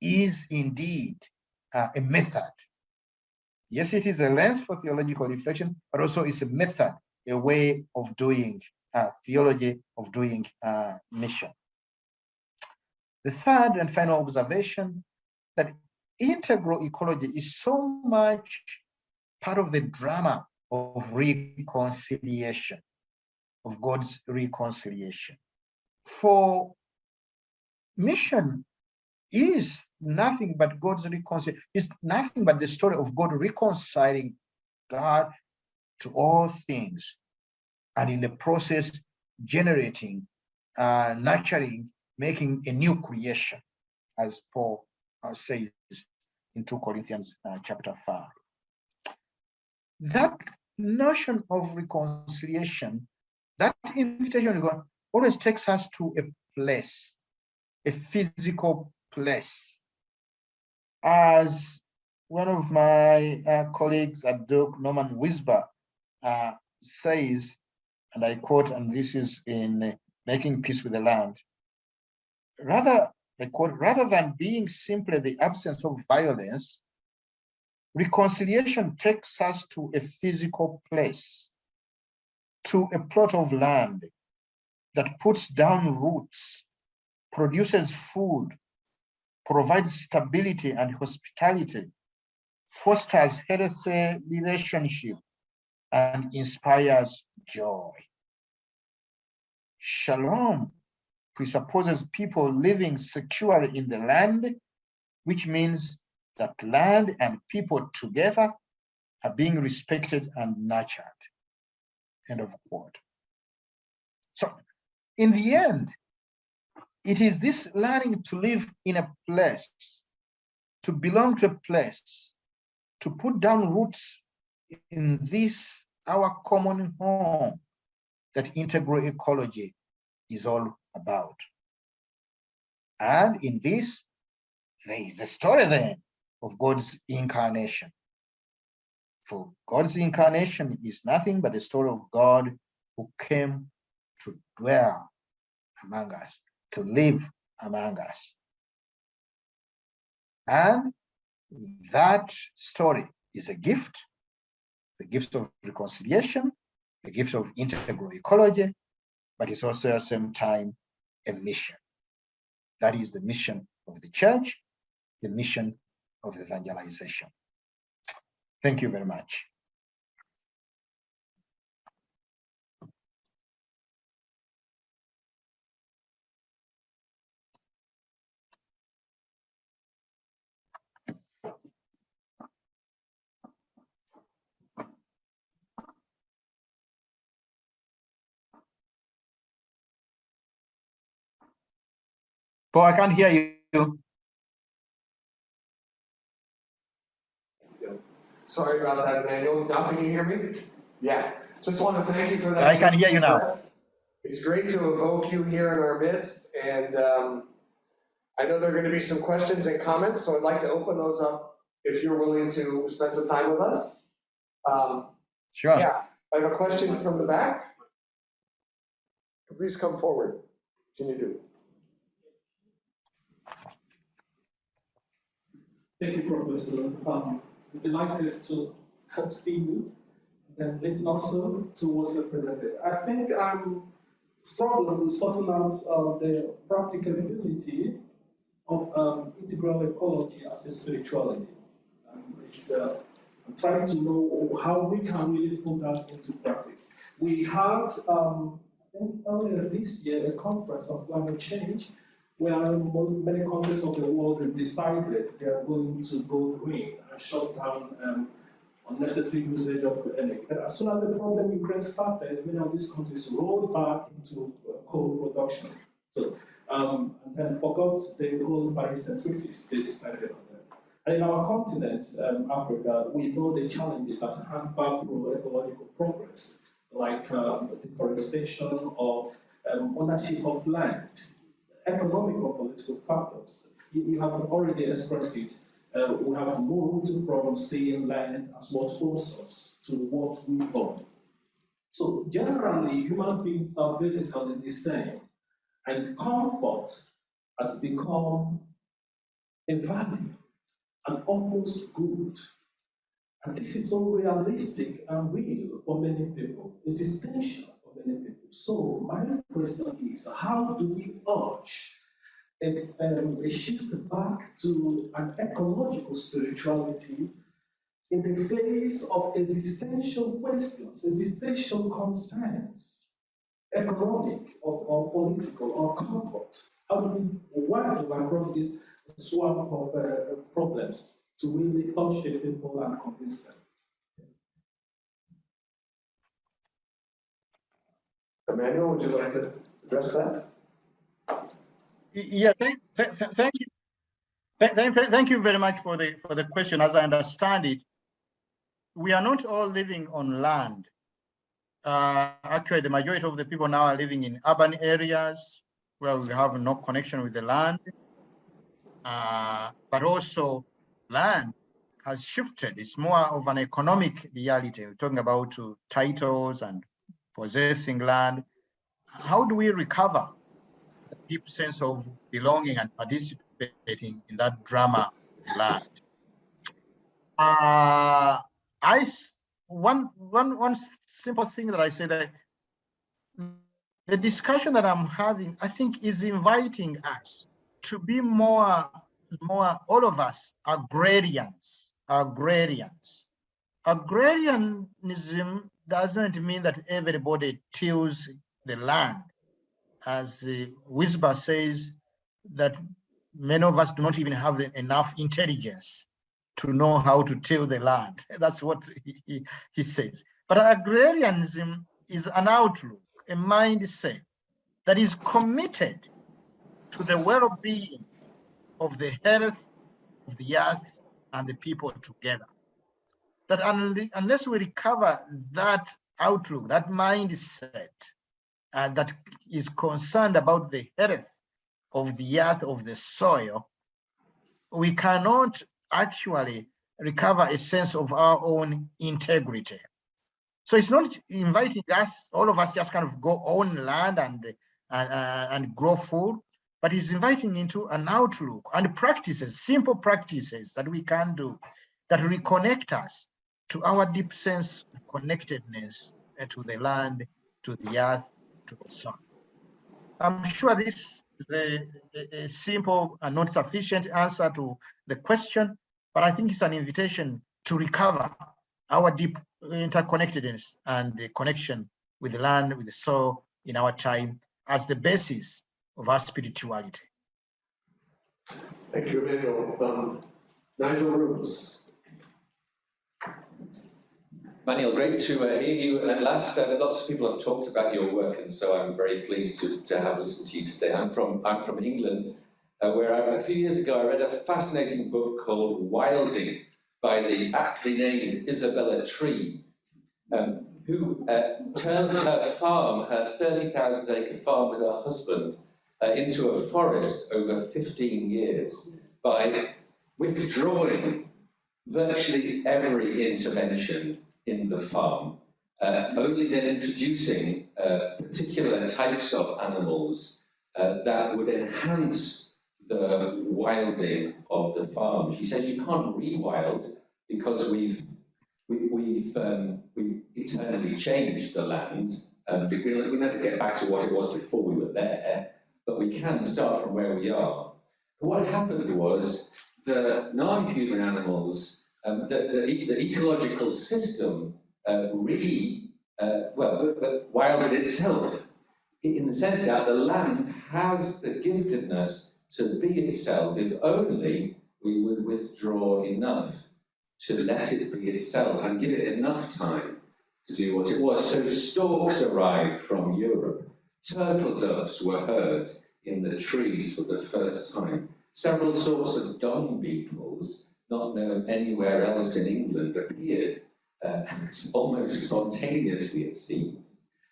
is indeed a method. Yes, it is a lens for theological reflection, but also it's a method, a way of doing theology, of doing mission. The third and final observation, that integral ecology is so much part of the drama of reconciliation, of God's reconciliation. For mission is nothing but God's reconciliation, is nothing but the story of God reconciling God to all things, and in the process generating, nurturing, making a new creation, as Paul says in 2 Corinthians chapter 5. That notion of reconciliation, that invitation always takes us to a place, a physical place. As one of my colleagues at Duke, Norman Wisber, says, and I quote, and this is in Making Peace with the Land, rather than being simply the absence of violence, reconciliation takes us to a physical place, to a plot of land that puts down roots, produces food, provides stability and hospitality, fosters healthy relationship, and inspires joy. Shalom presupposes people living securely in the land, which means that land and people together are being respected and nurtured. End of quote. So in the end, it is this learning to live in a place, to belong to a place, to put down roots in this, our common home, that integral ecology is all about. And in this, there is a story then of God's incarnation. For God's incarnation is nothing but the story of God who came to dwell among us, to live among us. And that story is a gift, the gift of reconciliation, the gift of integral ecology, but it's also at the same time a mission. That is the mission of the church, the mission of evangelization. Thank you very much. Paul, I can't hear you. Sorry about that, Emmanuel. Now can you hear me? Yeah. Just want to thank you for that. I can hear you now. It's great to evoke you here in our midst, and I know there are going to be some questions and comments, so I'd like to open those up if you're willing to spend some time with us. Sure. Yeah, I have a question from the back. Please come forward. Can you do? Thank you, Professor. Delighted to help see you and listen also to what you have presented. I think this problem is sorting out the practicability of integral ecology as a spirituality. I'm trying to know how we can really put that into practice. We had, I think earlier this year, a conference on climate change where many countries of the world have decided they are going to go green and shut down unnecessary usage of energy. But as soon as the problem in Ukraine started, many of these countries rolled back into coal production. So, and then forgot the whole Paris activities they decided on that. And in our continent, Africa, we know the challenges that hamper ecological progress, like deforestation or ownership of land. Economic or political factors. You have already expressed it. We have moved from seeing land as what owns us to what we own. So generally, human beings are basically the same, and comfort has become a value, an almost good. And this is so realistic and real for many people. It's essential for many people. So my question is, how do we urge a shift back to an ecological spirituality in the face of existential questions, existential concerns, economic or political or comfort? How do we work across this swamp of problems to really touch the people and convince them? Emmanuel, would you like to address that? Yeah, thank you. Thank you very much for the question. As I understand it, we are not all living on land. Actually, the majority of the people now are living in urban areas where we have no connection with the land. But also, land has shifted. It's more of an economic reality. We're talking about titles and possessing land. How do we recover a deep sense of belonging and participating in that drama of land? One simple thing that I say, that the discussion that I'm having, I think, is inviting us to be more, all of us, agrarians. Agrarianism doesn't mean that everybody tills the land. As Wisba says, that many of us do not even have enough intelligence to know how to till the land. That's what he says. But agrarianism is an outlook, a mindset that is committed to the well-being of the health of the earth and the people together. That unless we recover that outlook, that mindset, that is concerned about the health of the earth, of the soil, we cannot actually recover a sense of our own integrity. So it's not inviting us, all of us just kind of go on land and grow food, but it's inviting into an outlook and practices, simple practices that we can do that reconnect us to our deep sense of connectedness to the land, to the earth, to the sun. I'm sure this is a simple and not sufficient answer to the question, but I think it's an invitation to recover our deep interconnectedness and the connection with the land, with the soil in our time as the basis of our spirituality. Thank you, Emmanuel. Nigel Rooms. Emmanuel, great to hear you. And lots of people have talked about your work, and so I'm very pleased to have listened to you today. I'm from England, where a few years ago I read a fascinating book called Wilding by the aptly named Isabella Tree, who turned her farm, her 30,000 acre farm with her husband, into a forest over 15 years by withdrawing virtually every intervention in the farm, only then introducing particular types of animals that would enhance the wilding of the farm. She says you can't rewild because we've eternally changed the land. We never get back to what it was before we were there, but we can start from where we are. What happened was the non-human animals, the ecological system wilded itself, in the sense that the land has the giftedness to be itself if only we would withdraw enough to let it be itself and give it enough time to do what it was. So storks arrived from Europe, turtle doves were heard in the trees for the first time, several sorts of dung beetles not known anywhere else in England appeared almost spontaneously, it seemed.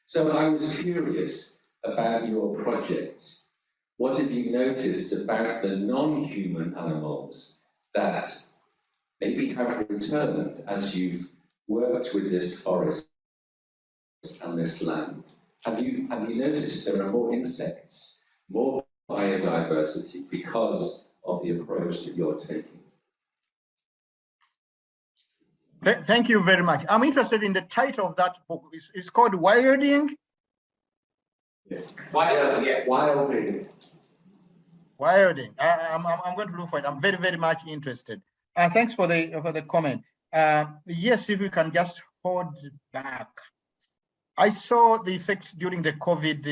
So I was curious about your project. What have you noticed about the non-human animals that maybe have returned as you've worked with this forest and this land? Have you noticed there are more insects, more biodiversity because of the approach that you're taking? Thank you very much. I'm interested in the title of that book. It's called Wilding. Yeah. Yes. Wilding. Wilding. I'm going to look for it. I'm very, very much interested. Thanks for the comment. Yes, if you can just hold back. I saw the effects during the COVID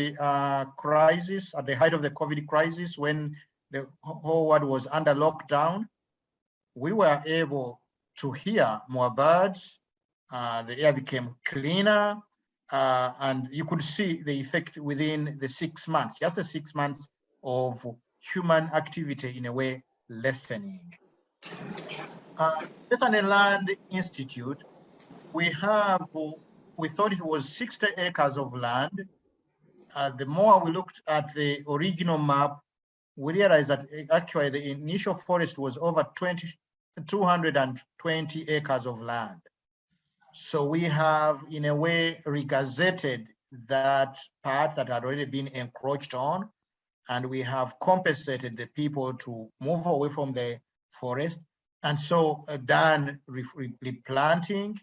crisis, at the height of the COVID crisis, when the whole world was under lockdown. We were able to hear more birds. The air became cleaner, and you could see the effect within the 6 months, just the 6 months of human activity in a way lessening. Bethany Land Institute, we thought it was 60 acres of land. The more we looked at the original map, we realized that actually the initial forest was over 220 acres of land. So we have, in a way, regazetted that part that had already been encroached on, and we have compensated the people to move away from the forest, and so done replanting.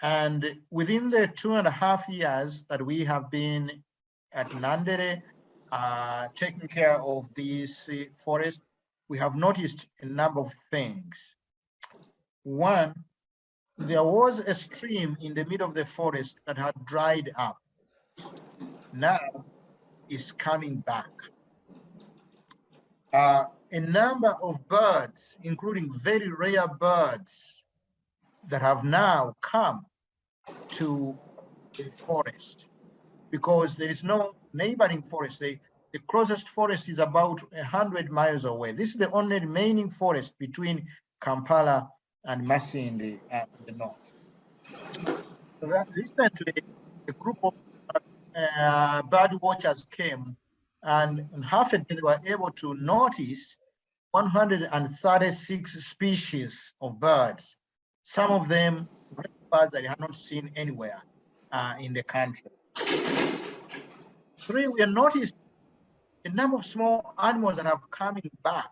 And within the 2.5 years that we have been at Nandere, taking care of this forest, we have noticed a number of things. One, there was a stream in the middle of the forest that had dried up. Now is coming back. A number of birds, including very rare birds, that have now come to the forest because there is no neighboring forest. The closest forest is about 100 miles away. This is the only remaining forest between Kampala and Massi in the north. So recently, a group of bird watchers came, and in half a day they were able to notice 136 species of birds. Some of them birds that they had not seen anywhere in the country. Three, we have noticed a number of small animals that have coming back.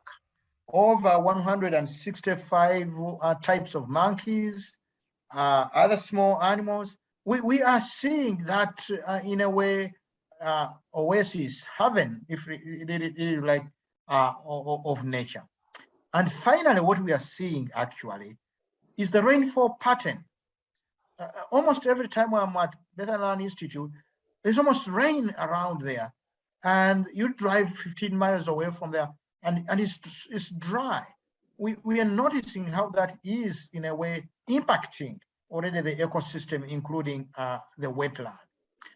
Over 165 types of monkeys, other small animals. We are seeing that in a way, oasis, heaven, if it like, of nature. And finally, what we are seeing actually is the rainfall pattern. Almost every time I'm at Bethlehem Institute, there's almost rain around there. And you drive 15 miles away from there, and it's dry. We are noticing how that is, in a way, impacting already the ecosystem, including the wetland.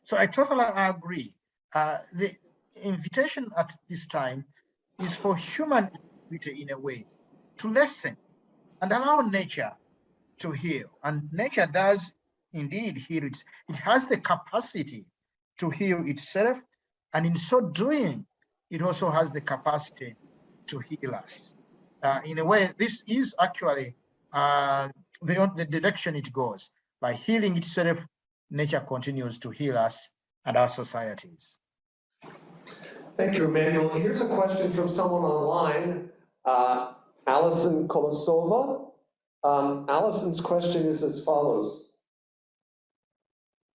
So I totally agree. The invitation at this time is for human activity, in a way, to listen and allow nature to heal. And nature does indeed heal. It has the capacity to heal itself. And in so doing, it also has the capacity to heal us. In a way, this is actually the direction it goes. By healing itself, nature continues to heal us and our societies. Thank you, Emmanuel. Here's a question from someone online, Alison Kolosova. Alison's question is as follows.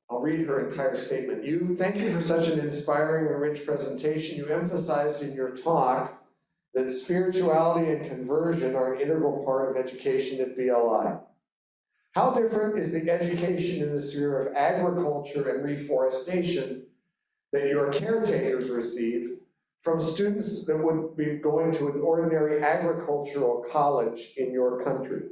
I'll read her entire statement. Thank you for such an inspiring and rich presentation. You emphasized in your talk that spirituality and conversion are an integral part of education at BLI. How different is the education in the sphere of agriculture and reforestation that your caretakers receive from students that would be going to an ordinary agricultural college in your country?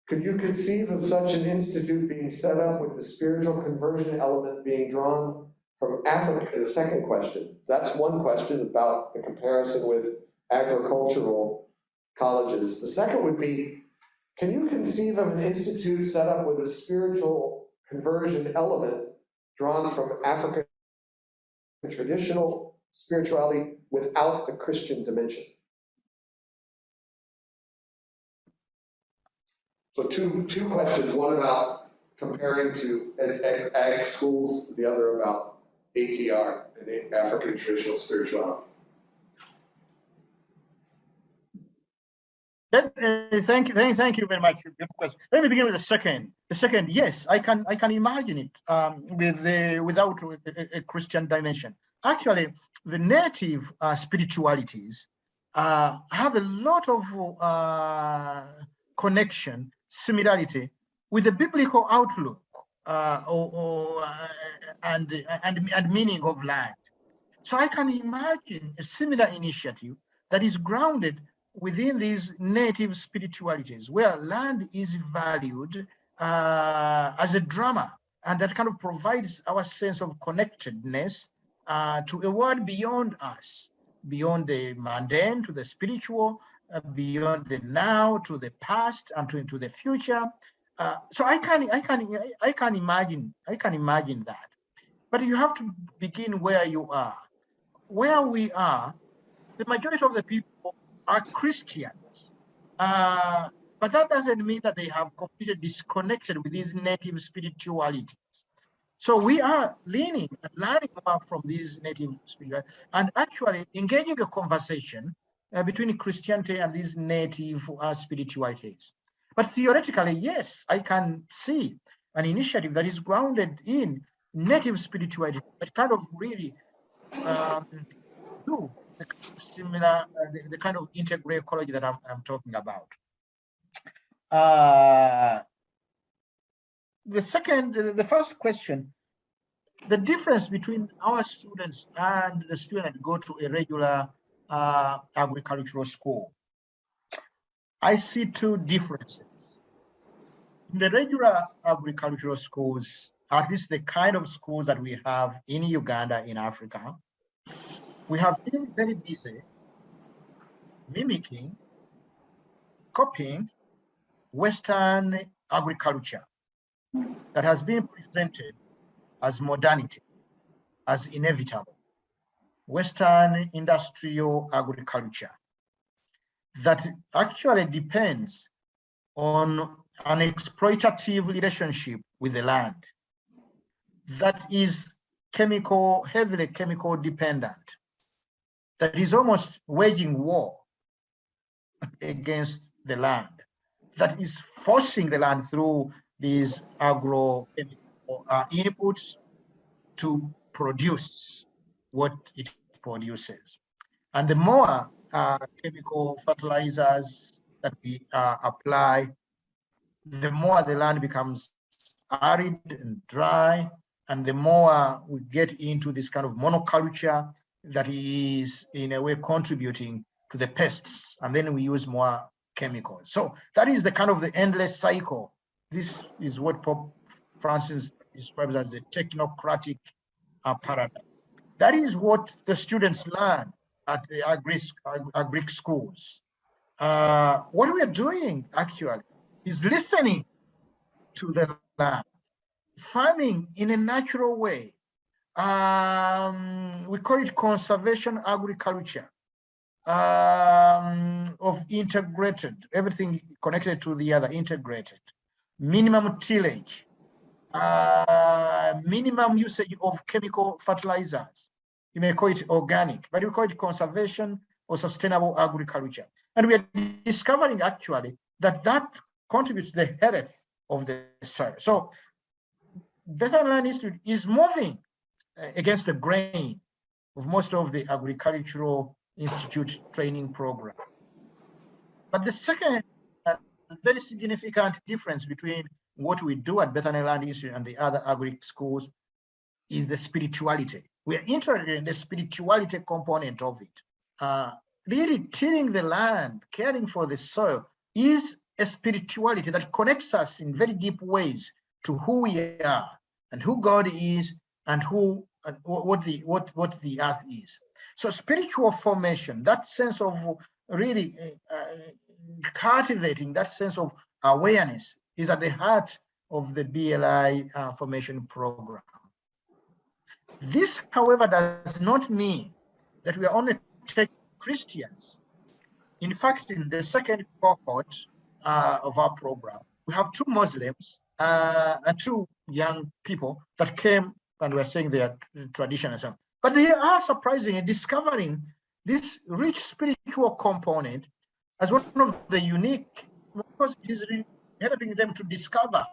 Could you conceive of such an institute being set up with the spiritual conversion element being drawn from Africa? The second question. That's one question about the comparison with agricultural colleges. The second would be, can you conceive of an institute set up with a spiritual conversion element drawn from African traditional spirituality without the Christian dimension? So two questions, one about comparing to ag schools, the other about ATR, and African traditional spirituality. Thank you very much for your question. Let me begin with the second. The second, yes, I can imagine it without a Christian dimension. Actually, the native spiritualities have a lot of connection, similarity with the biblical outlook and meaning of land. So I can imagine a similar initiative that is grounded within these native spiritualities, where land is valued as a drama, and that kind of provides our sense of connectedness to a world beyond us, beyond the mundane to the spiritual, beyond the now to the past and into the future. So I can imagine that. But you have to begin where you are. Where we are, the majority of the people are Christians, but that doesn't mean that they have completely disconnected with these native spiritualities. So we are learning and learning more from these native spiritualities and actually engaging a conversation between Christianity and these native spiritualities. But theoretically, yes, I can see an initiative that is grounded in native spirituality, that kind of really do similar, the kind of integral ecology that I'm talking about. The first question, the difference between our students and the students that go to a regular agricultural school. I see two differences. In the regular agricultural schools, at least the kind of schools that we have in Uganda, in Africa, we have been very busy mimicking, copying Western agriculture that has been presented as modernity, as inevitable. Western industrial agriculture that actually depends on an exploitative relationship with the land that is heavily chemical dependent, that is almost waging war against the land, that is forcing the land through these agrochemical inputs to produce what it produces. And the more chemical fertilizers that we apply, the more the land becomes arid and dry, and the more we get into this kind of monoculture that is in a way contributing to the pests, and then we use more chemicals. So that is the kind of the endless cycle. This is what Pope Francis describes as the technocratic paradigm. That is what the students learn at the agri schools. What we are doing actually is listening to the land, farming in a natural way. We call it conservation agriculture, of integrated, everything connected to the other, integrated. Minimum tillage, minimum usage of chemical fertilizers. You may call it organic, but we call it conservation or sustainable agriculture. And we are discovering actually that that contributes to the health of the soil. So Bethany Land Institute is moving against the grain of most of the agricultural institute training program. But the second very significant difference between what we do at Bethany Land Institute and the other agri schools is the spirituality. We are interested in the spirituality component of it. Really tilling the land, caring for the soil is a spirituality that connects us in very deep ways to who we are and who God is and who and what the earth is. So spiritual formation, that sense of really cultivating that sense of awareness is at the heart of the BLI formation program. This, however, does not mean that we are only taking Christians. In fact, in the second cohort of our program, we have 2 Muslims and 2 young people that came and were saying their tradition and so on. But they are surprisingly discovering this rich spiritual component as one of the unique, because it is really helping them to discover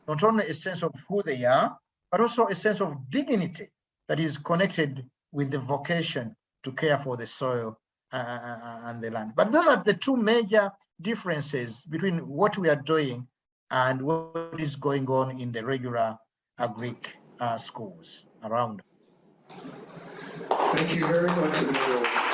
not only a sense of who they are, but also a sense of dignity that is connected with the vocation to care for the soil and the land. But those are the 2 major differences between what we are doing and what is going on in the regular agric schools around. Thank you very much, Emmanuel.